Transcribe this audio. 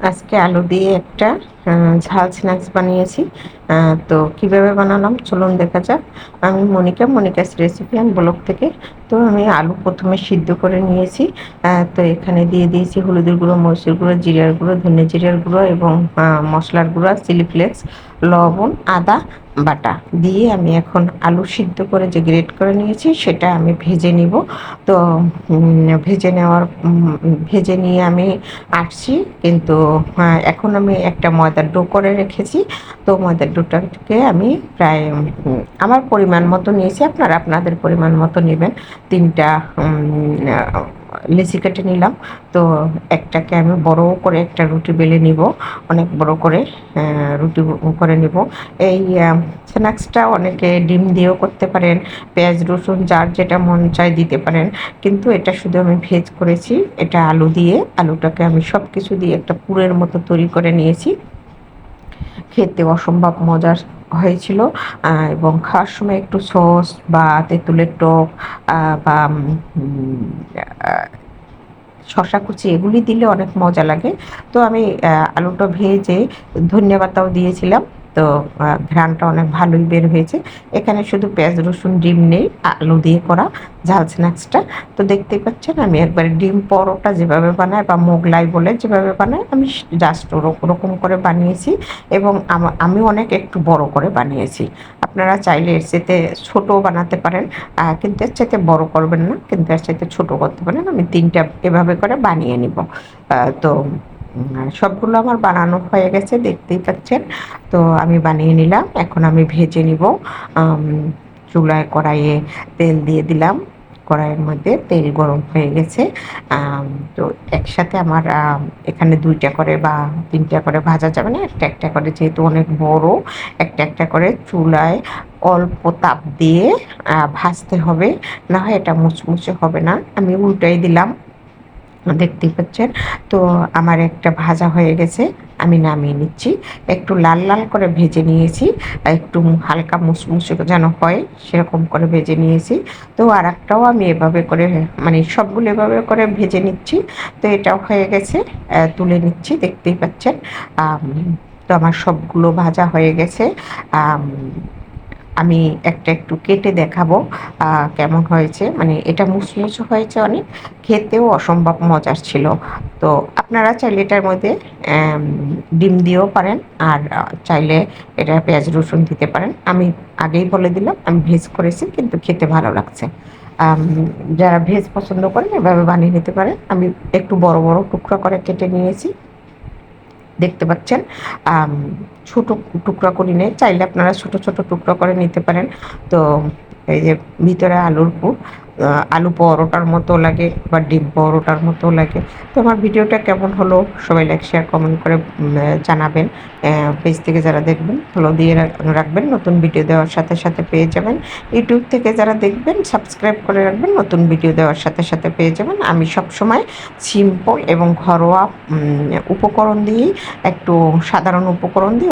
আজকে আলু দিয়ে একটা ঝাল স্ন্যাক্স বানিয়েছি। তো কিভাবে বানালাম চলুন দেখা যাক। আমি মনিকাস রেসিপি অ্যান্ড ব্লগ থেকে। তো আমি আলু প্রথমে সিদ্ধ করে নিয়েছি। তো এখানে দিয়ে দিয়েছি হলুদের গুঁড়ো, মরিচের গুঁড়ো, জিরার গুঁড়ো, ধনে জিরার গুঁড়ো এবং মশলার গুঁড়ো, চিলি ফ্লেক্স, লবণ, আদা বাটা দিয়ে আমি এখন আলু সিদ্ধ করে যে গ্রেট করে নিয়েছি সেটা আমি ভেজে নিব। তো ভেজে নিয়ে আমি আসছি, কিন্তু এখন আমি একটা ময়দার ডো করে রেখেছি। তো ময়দার ডোটাকে আমি প্রায় আমার পরিমাণ মতো নিয়েছি, আপনারা আপনাদের পরিমাণ মতো নেবেন। 3টা লেচি কেটে নিলাম। তো একটাকে আমি বড় করে একটা রুটি বেলে নিব, অনেক বড় করে রুটি করে নিব। এই স্ন্যাক্সটা অনেকে ডিম দিয়েও করতে পারেন, পেঁয়াজ রসুন যার যেটা মন চায় দিতে পারেন, কিন্তু এটা শুধু আমি ভেজ করেছি। এটা আলু দিয়ে, আলুটাকে আমি সব কিছু দিয়ে একটা পুরের মতো তৈরি করে নিয়েছি। খেতে অসম্ভব মজার হয়েছিল। এবং খাওয়ার সময় একটু সস বা তেঁতুলের টক বা শশা কুচি এগুলি দিলে অনেক মজা লাগে। তো আমি আলুটা ভেজে ধনিয়া পাতাও দিয়েছিলাম। তো ঘ্রাণটা অনেক ভালোই বের হয়েছে। এখানে শুধু পেঁয়াজ রসুন ডিম নেই, আলু দিয়ে করা ঝাল স্ন্যাক্সটা। তো দেখতেই পাচ্ছেন আমি একবারে ডিম পরোটা যেভাবে বানায় বা মোগলাই বলে যেভাবে বানায় আমি জাস্ট ওরকম করে বানিয়েছি। এবং আমি অনেক একটু বড় করে বানিয়েছি। আপনারা চাইলে এর চাইতে ছোটও বানাতে পারেন, কিন্তু এর চাইতে বড় করবেন না, কিন্তু এর চাইতে ছোট করতে পারেন। আমি 3টা এভাবে করে বানিয়ে নিব। তো সবগুলো আমার বানানো হয়ে গেছে দেখতেই পাচ্ছেন। তো আমি বানিয়ে নিলাম, এখন আমি ভেজে নিব। চুলায় কড়াইয়ে তেল দিয়ে দিলাম, কড়াইয়ের মধ্যে তেল গরম হয়ে গেছে। তো একসাথে আমার এখানে 2টা করে বা 3টা করে ভাজা যাবে না, একটা একটা করে, যেহেতু অনেক বড়, একটা একটা করে চুলায় অল্প তাপ দিয়ে ভাজতে হবে, না হয় এটা মুচমুচে হবে না। আমি উল্টাই দিলাম, দেখতেই পাচ্ছেন। তো আমার একটা ভাজা হয়ে গেছে, আমি নামিয়ে নিচ্ছি। একটু লাল লাল করে ভেজে নিয়েছি, একটু হালকা মুচমুচে যেন হয় সেরকম করে ভেজে নিয়েছি। তো আর একটাও আমি এভাবে করে, মানে সবগুলো এভাবে করে ভেজে নিচ্ছি। তো এটাও হয়ে গেছে, তুলে নিচ্ছি, দেখতেই পাচ্ছেন। তো আমার সবগুলো ভাজা হয়ে গেছে। আমি একটা একটু কেটে দেখাবো কেমন হয়েছে। মানে এটা মুচমুচে হয়েছে অনেক, খেতেও অসম্ভব মজার ছিল। তো আপনারা চাইলে এটার মধ্যে ডিম দিয়েও পারেন, আর চাইলে এটা পেঁয়াজ রসুন দিতে পারেন। আমি আগেই বলে দিলাম আমি ভেজ করেছি, কিন্তু খেতে ভালো লাগছে। যারা ভেজ পছন্দ করেন এভাবে বানিয়ে নিতে পারেন। আমি একটু বড় বড় টুকরা করে কেটে নিয়েছি, দেখতে পাচ্ছেন। ছোট টুকরা করে নিয়ে চাইলে আপনারা ছোট ছোট টুকরা করে নিতে পারেন। তো এই যে ভিতরে আলুর পুর, আলু পরোটার মতো লাগে বা ডিম পরোটার মতো লাগে। তো আমার ভিডিওটা কেমন হলো সবাই লাইক শেয়ার কমেন্ট করে জানাবেন। পেজ থেকে যারা দেখবেন ফলো দিয়ে রাখবেন, নতুন ভিডিও দেওয়ার সাথে সাথে পেয়ে যাবেন। ইউটিউব থেকে যারা দেখবেন সাবস্ক্রাইব করে রাখবেন, নতুন ভিডিও দেওয়ার সাথে সাথে পেয়ে যাবেন। আমি সবসময় সিম্পল এবং ঘরোয়া উপকরণ দিয়েই, একটু সাধারণ উপকরণ দিয়ে